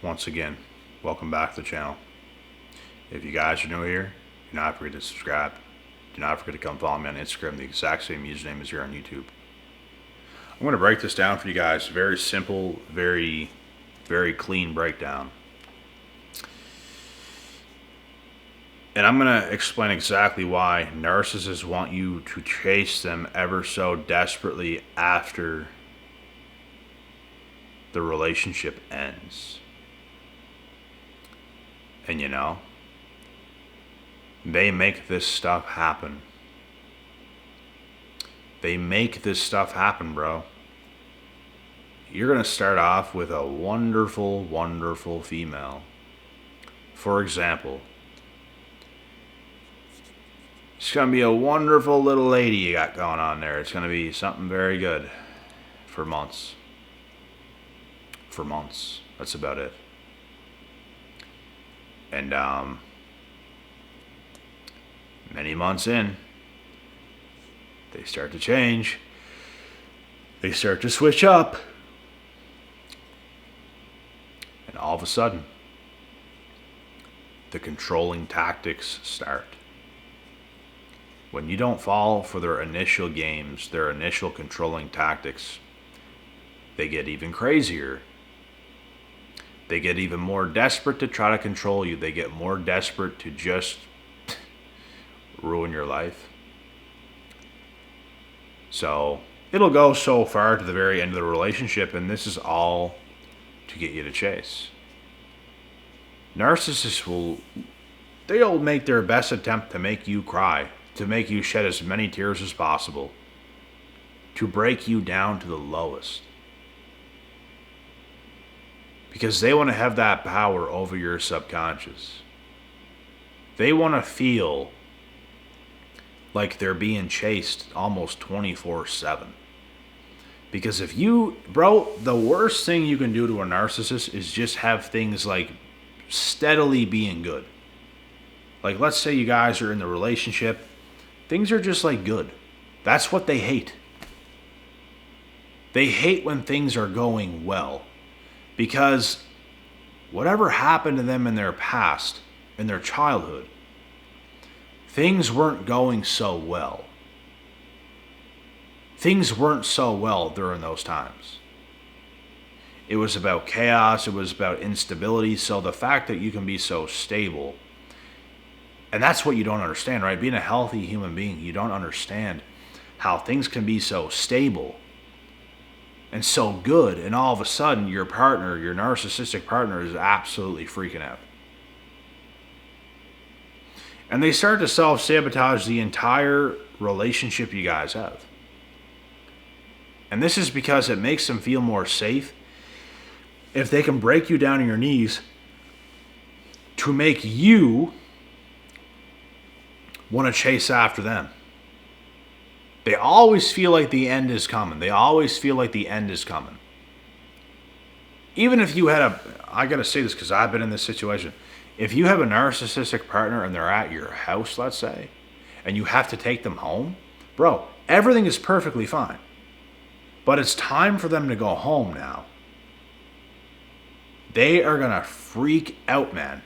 once again, welcome back to the channel. If you guys are new here, do not forget to subscribe. Do not forget to come follow me on Instagram, the exact same username as here on YouTube. I'm going to break this down for you guys. Very simple, very clean breakdown. And I'm going to explain exactly why narcissists want you to chase them ever so desperately after the relationship ends. And you know, they make this stuff happen. They make this stuff happen, bro. You're going to start off with a wonderful, wonderful female. For example, it's going to be a wonderful little lady you got going on there. It's going to be something very good for months. For months. That's about it. And many months in, they start to change. They start to switch up. And all of a sudden, the controlling tactics start. When you don't fall for their initial games, their initial controlling tactics, they get even crazier. They get even more desperate to try to control you. They get more desperate to just ruin your life. So it'll go so far to the very end of the relationship, and this is all to get you to chase. Narcissists they'll make their best attempt to make you cry, to make you shed as many tears as possible, to break you down to the lowest. Because they want to have that power over your subconscious. They want to feel like they're being chased almost 24/7. Because if you, bro, the worst thing you can do to a narcissist is just have things like steadily being good. Like, let's say you guys are in the relationship, things are just like good. That's what they hate. They hate when things are going well. Because whatever happened to them in their past, in their childhood, things weren't going so well. Things weren't so well during those times. It was about chaos, it was about instability. So the fact that you can be so stable, and that's what you don't understand, right? Being a healthy human being, you don't understand how things can be so stable and so good, and all of a sudden your partner, your narcissistic partner, is absolutely freaking out. And they start to self-sabotage the entire relationship you guys have. And this is because it makes them feel more safe if they can break you down on your knees to make you want to chase after them. They always feel like the end is coming. They always feel like the end is coming. Even if you had I gotta say this because I've been in this situation. If you have a narcissistic partner and they're at your house, let's say, and you have to take them home, bro, everything is perfectly fine. But it's time for them to go home now. They are gonna freak out, man.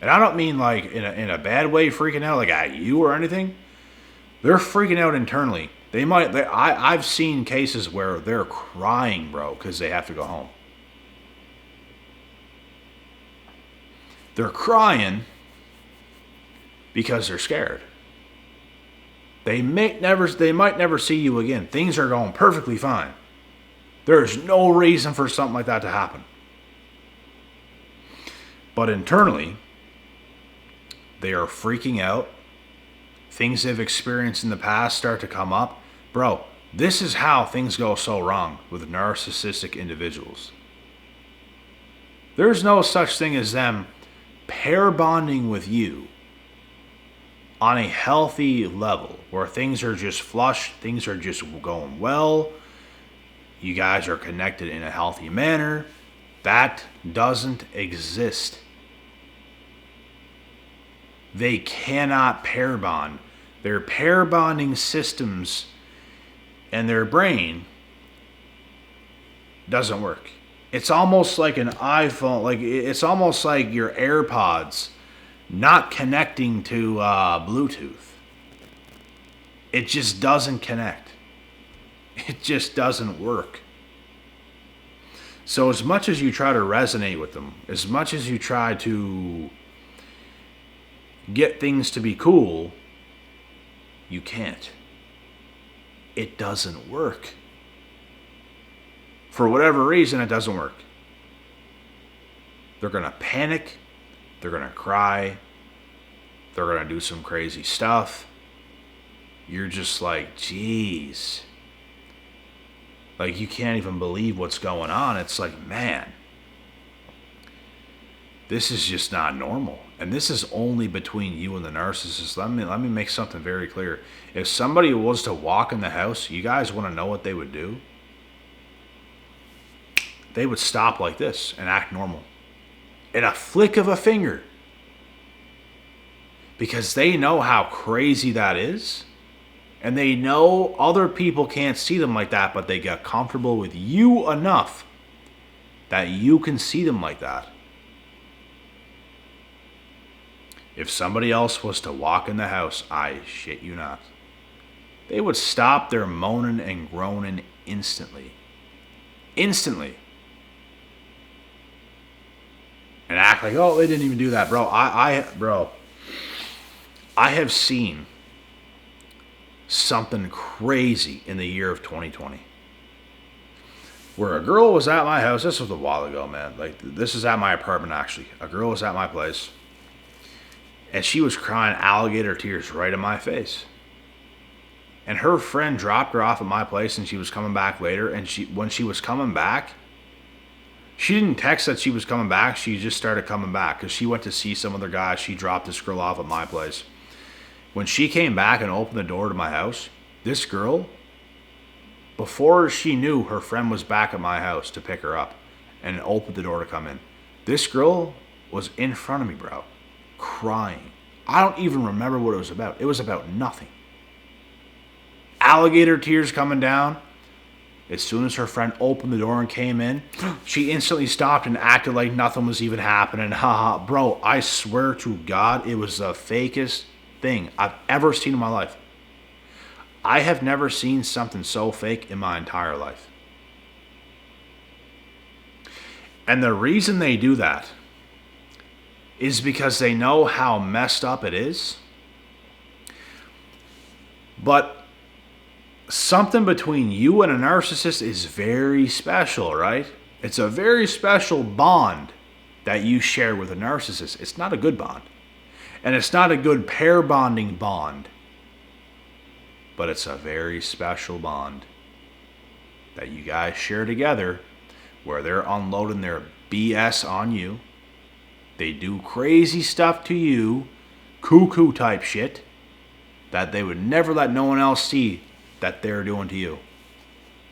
And I don't mean like in a bad way freaking out, like at you or anything. They're freaking out internally. I've seen cases where they're crying, bro, because they have to go home. They're crying because they're scared. They might never see you again. Things are going perfectly fine. There's no reason for something like that to happen. But internally, they are freaking out. Things they've experienced in the past start to come up. Bro, this is how things go so wrong with narcissistic individuals. There's no such thing as them pair bonding with you on a healthy level where things are just flush, things are just going well, you guys are connected in a healthy manner. That doesn't exist. They cannot pair bond. Their pair bonding systems and their brain doesn't work. It's almost like an iPhone. Like it's almost like your AirPods not connecting to Bluetooth. It just doesn't connect. It just doesn't work. So as much as you try to resonate with them, as much as you try to get things to be cool, you can't. It doesn't work. For whatever reason, it doesn't work. They're going to panic. They're going to cry. They're going to do some crazy stuff. You're just like, geez. Like, you can't even believe what's going on. It's like, man, this is just not normal. And this is only between you and the narcissist. Let me make something very clear. If somebody was to walk in the house, you guys want to know what they would do? They would stop like this and act normal. In a flick of a finger. Because they know how crazy that is. And they know other people can't see them like that, but they get comfortable with you enough that you can see them like that. If somebody else was to walk in the house, I shit you not, they would stop their moaning and groaning instantly. Instantly. And act like, oh, they didn't even do that. Bro, I have seen something crazy in the year of 2020. Where a girl was at my house. This was a while ago, man. Like, this is at my apartment, actually. A girl was at my place. And she was crying alligator tears right in my face. And her friend dropped her off at my place and she was coming back later. And when she was coming back, she didn't text that she was coming back. She just started coming back because she went to see some other guy. She dropped this girl off at my place. When she came back and opened the door to my house, this girl, before she knew her friend was back at my house to pick her up and opened the door to come in, this girl was in front of me, bro, crying. I don't even remember what it was about. It was about nothing. Alligator tears coming down. As soon as her friend opened the door and came in, she instantly stopped and acted like nothing was even happening. Haha, bro, I swear to God, it was the fakest thing I've ever seen in my life. I have never seen something so fake in my entire life. And the reason they do that is because they know how messed up it is. But something between you and a narcissist is very special, right? It's a very special bond that you share with a narcissist. It's not a good bond. And it's not a good pair bonding bond. But it's a very special bond that you guys share together where they're unloading their BS on you. They do crazy stuff to you, cuckoo type shit, that they would never let no one else see that they're doing to you.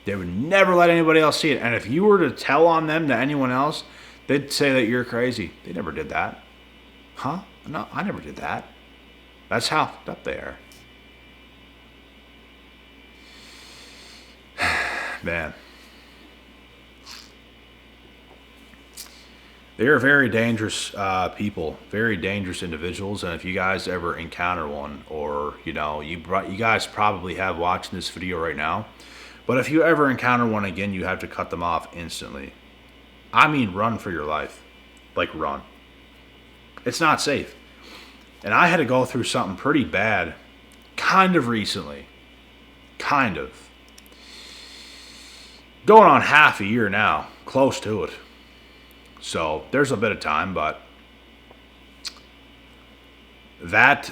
They would never let anybody else see it. And if you were to tell on them to anyone else, they'd say that you're crazy. They never did that. Huh? No, I never did that. That's how fucked up they are. Man. They are very dangerous people, very dangerous individuals, and if you guys ever encounter one, or you guys probably have watching this video right now, but if you ever encounter one again, you have to cut them off instantly. I mean, run for your life, like run. It's not safe, and I had to go through something pretty bad, kind of recently, kind of, going on half a year now, close to it. So there's a bit of time, but that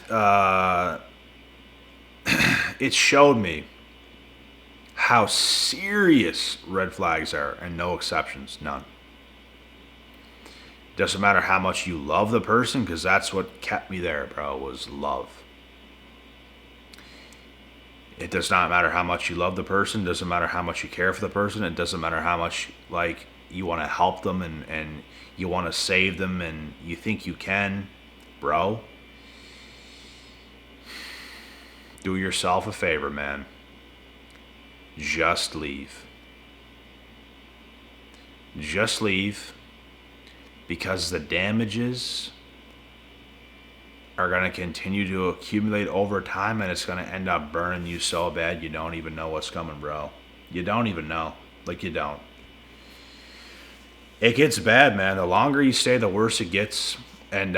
it showed me how serious red flags are, and no exceptions, none. Doesn't matter how much you love the person, because that's what kept me there, bro, was love. It does not matter how much you love the person, doesn't matter how much you care for the person, it doesn't matter how much, like, you want to help them and you want to save them and you think you can, bro. Do yourself a favor, man. Just leave. just leave, because the damages are going to continue to accumulate over time, and it's going to end up burning you so bad you don't even know what's coming, bro. You don't even know. Like, you don't. It gets bad, man. The longer you stay, the worse it gets. And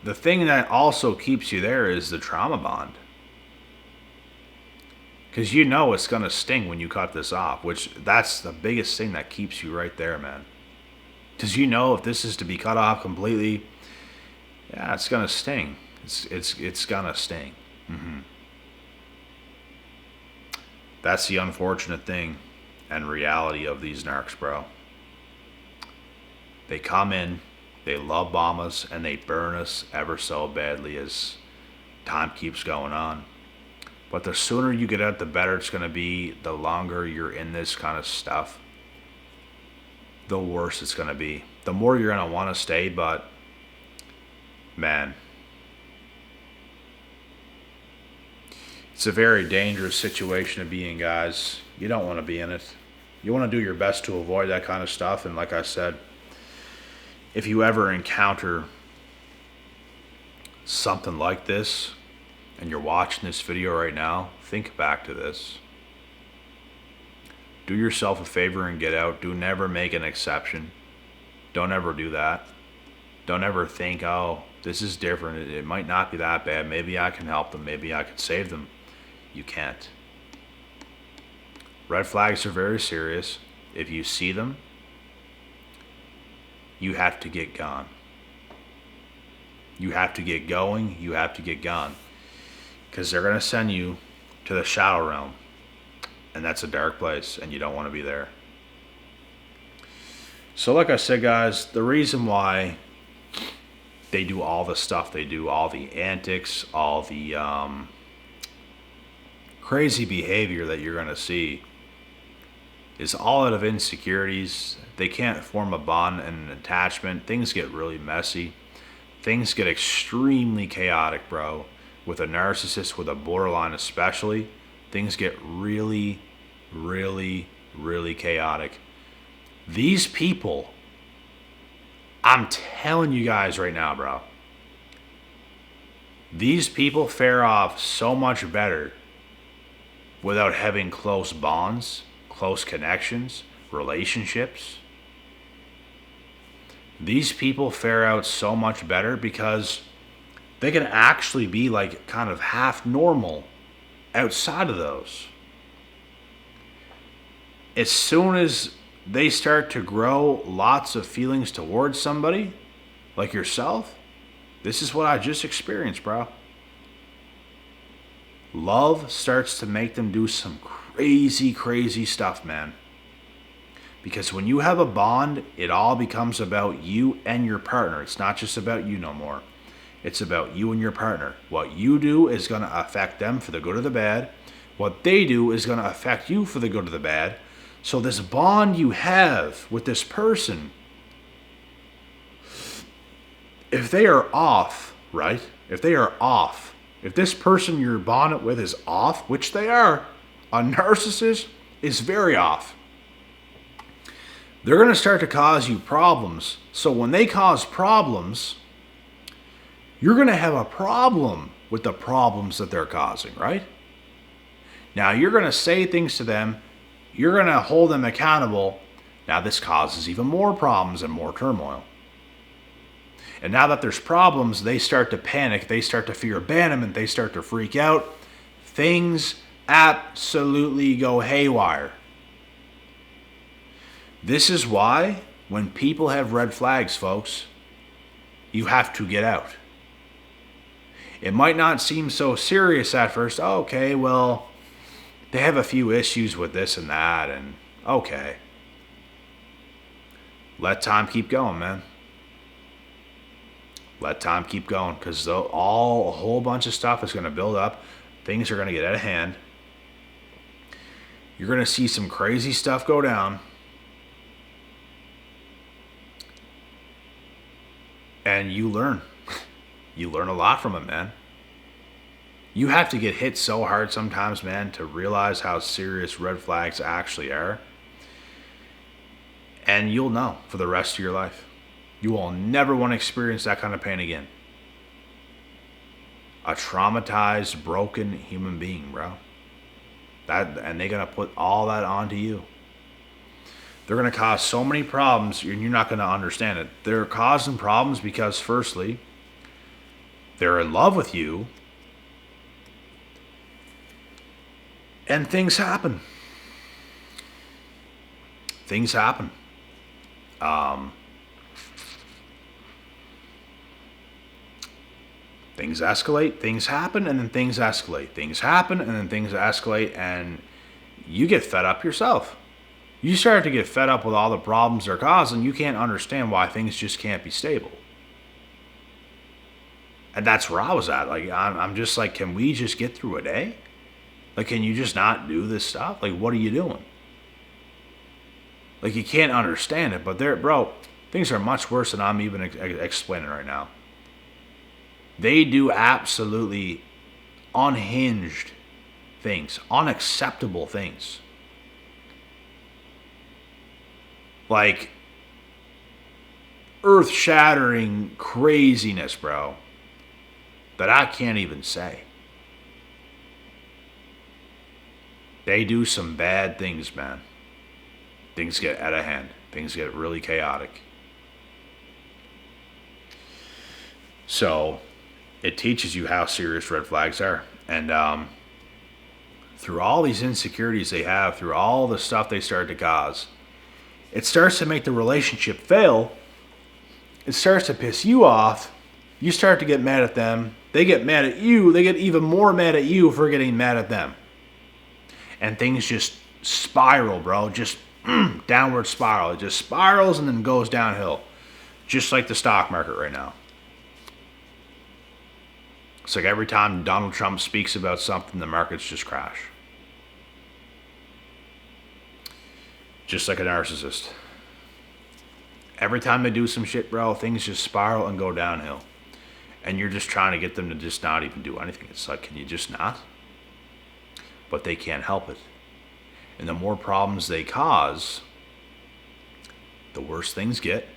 the thing that also keeps you there is the trauma bond. Because you know it's going to sting when you cut this off, which that's the biggest thing that keeps you right there, man. Because you know if this is to be cut off completely, yeah, it's going to sting. It's going to sting. Mm-hmm. That's the unfortunate thing and reality of these narcs, bro. They come in, they love bomb us, and they burn us ever so badly as time keeps going on. But the sooner you get out, the better it's going to be. The longer you're in this kind of stuff, the worse it's going to be. The more you're going to want to stay, but man, it's a very dangerous situation to be in, guys. You don't want to be in it. You want to do your best to avoid that kind of stuff. And like I said, if you ever encounter something like this and you're watching this video right now, think back to this. Do yourself a favor and get out. Do never make an exception. Don't ever do that. Don't ever think, oh, this is different. It might not be that bad. Maybe I can help them. Maybe I can save them. You can't. Red flags are very serious. If you see them, you have to get gone. You have to get going. You have to get gone. Because they're going to send you to the shadow realm. And that's a dark place. And you don't want to be there. So like I said, guys, the reason why they do all the stuff they do, all the antics, all the crazy behavior that you're going to see, is all out of insecurities. They can't form a bond and an attachment. Things get really messy. Things get extremely chaotic, bro. With a narcissist, with a borderline especially, things get really, really, really chaotic. These people, I'm telling you guys right now, bro, these people fare off so much better without having close bonds, close connections, relationships. These people fare out so much better because they can actually be like kind of half normal outside of those. As soon as they start to grow lots of feelings towards somebody like yourself, this is what I just experienced, bro. Love starts to make them do some crazy, crazy stuff, man. Because when you have a bond, it all becomes about you and your partner. It's not just about you no more. It's about you and your partner. What you do is going to affect them for the good or the bad. What they do is going to affect you for the good or the bad. So this bond you have with this person, if they are off, right? If they are off, if this person you're bonded with is off, which they are, a narcissist is very off. They're going to start to cause you problems. So when they cause problems, you're going to have a problem with the problems that they're causing, right? Now, you're going to say things to them. You're going to hold them accountable. Now, this causes even more problems and more turmoil. And now that there's problems, they start to panic. They start to fear abandonment. They start to freak out. Things absolutely go haywire. This is why when people have red flags, folks, you have to get out. It might not seem so serious at first. Oh, okay, well, they have a few issues with this and that, and okay. Let time keep going, man. Let time keep going, because a whole bunch of stuff is going to build up. Things are going to get out of hand. You're going to see some crazy stuff go down. And you learn. You learn a lot from it, man. You have to get hit so hard sometimes, man, to realize how serious red flags actually are. And you'll know for the rest of your life. You will never want to experience that kind of pain again. A traumatized, broken human being, bro. And they're going to put all that onto you. They're going to cause so many problems, and you're not going to understand it. They're causing problems because, firstly, they're in love with you, and things happen. Things happen. Things escalate, things happen, and then things escalate. Things happen, and then things escalate, and you get fed up yourself. You start to get fed up with all the problems they're causing. You can't understand why things just can't be stable. And that's where I was at. Like, I'm just like, can we just get through a day? Like, can you just not do this stuff? Like, what are you doing? Like, you can't understand it, but bro, things are much worse than I'm even explaining right now. They do absolutely unhinged things, unacceptable things. Like, earth-shattering craziness, bro, that I can't even say. They do some bad things, man. Things get out of hand. Things get really chaotic. So, it teaches you how serious red flags are. And through all these insecurities they have, through all the stuff they start to cause, it starts to make the relationship fail. It starts to piss you off. You start to get mad at them. They get mad at you. They get even more mad at you for getting mad at them. And things just spiral, bro. Just downward spiral. It just spirals and then goes downhill. Just like the stock market right now. It's like every time Donald Trump speaks about something, the markets just crash. Just like a narcissist. Every time they do some shit, bro, things just spiral and go downhill. And you're just trying to get them to just not even do anything. It's like, can you just not? But they can't help it. And the more problems they cause, the worse things get.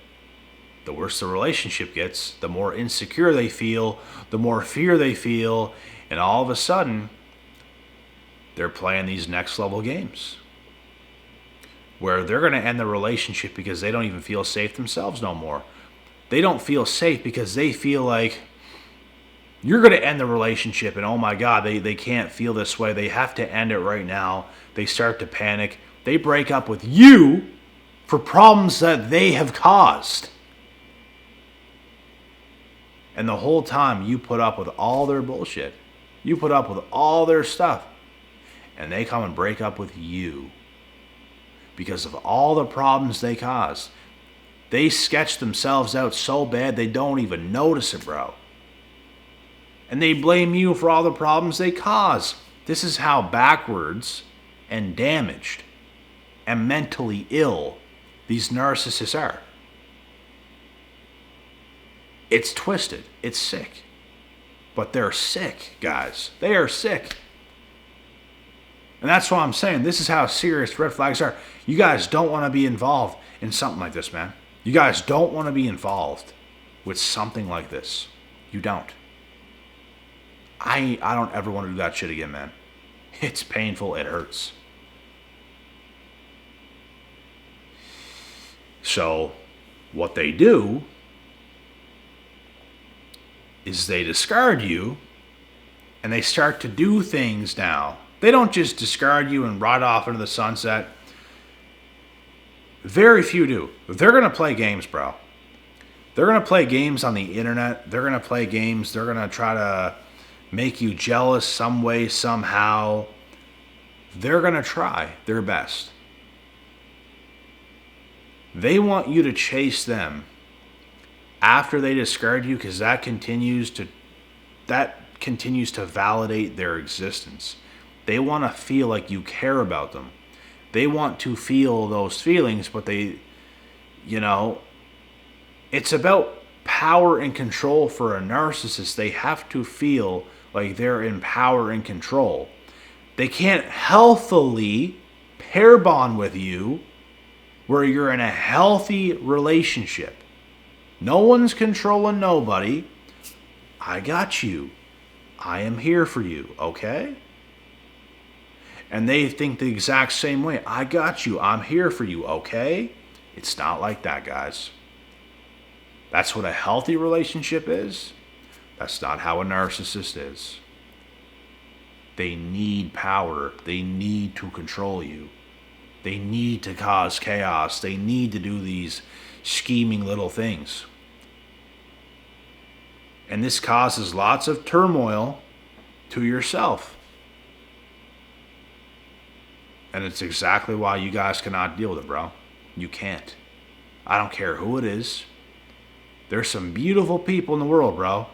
The worse the relationship gets, the more insecure they feel, the more fear they feel, and all of a sudden, they're playing these next level games where they're going to end the relationship because they don't even feel safe themselves no more. They don't feel safe because they feel like you're going to end the relationship, and oh my God, they can't feel this way. They have to end it right now. They start to panic. They break up with you for problems that they have caused. And the whole time you put up with all their bullshit. You put up with all their stuff. And they come and break up with you. Because of all the problems they caused. They sketch themselves out so bad they don't even notice it, bro. And they blame you for all the problems they cause. This is how backwards and damaged and mentally ill these narcissists are. It's twisted. It's sick. But they're sick, guys. They are sick. And that's why I'm saying this is how serious red flags are. You guys don't want to be involved in something like this, man. You guys don't want to be involved with something like this. You don't. I don't ever want to do that shit again, man. It's painful. It hurts. So, what they do is they discard you, and they start to do things now. They don't just discard you and ride off into the sunset. Very few do. They're going to play games, bro. They're going to play games on the internet. They're going to play games. They're going to try to make you jealous some way, somehow. They're going to try their best. They want you to chase them after they discard you, because that continues to validate their existence. They want to feel like you care about them. They want to feel those feelings, but it's about power and control for a narcissist. They have to feel like they're in power and control. They can't healthily pair bond with you where you're in a healthy relationship. No one's controlling nobody. I got you. I am here for you, okay? And they think the exact same way. I got you. I'm here for you, okay? It's not like that, guys. That's what a healthy relationship is. That's not how a narcissist is. They need power. They need to control you. They need to cause chaos. They need to do these scheming little things. And this causes lots of turmoil to yourself. And it's exactly why you guys cannot deal with it, bro. You can't. I don't care who it is. There's some beautiful people in the world, bro,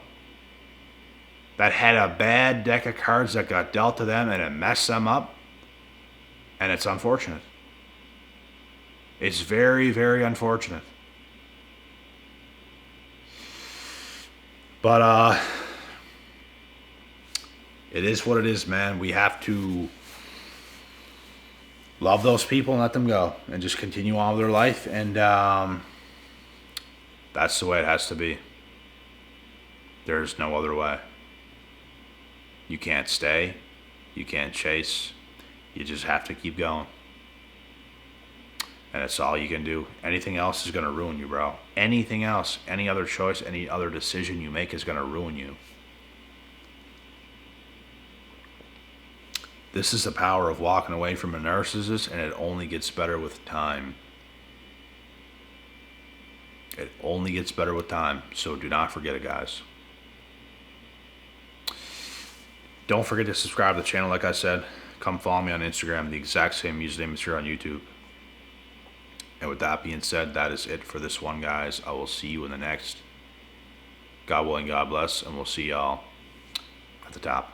that had a bad deck of cards that got dealt to them and it messed them up. And it's unfortunate. It's very, very unfortunate. But it is what it is, man. We have to love those people and let them go and just continue on with their life. And that's the way it has to be. There's no other way. You can't stay. You can't chase. You just have to keep going. And that's all you can do. Anything else is going to ruin you, bro. Anything else, any other choice, any other decision you make is going to ruin you. This is the power of walking away from a narcissist, and it only gets better with time. It only gets better with time, so do not forget it, guys. Don't forget to subscribe to the channel, like I said. Come follow me on Instagram, the exact same username as here on YouTube. And with that being said, that is it for this one, guys. I will see you in the next. God willing, God bless, and we'll see y'all at the top.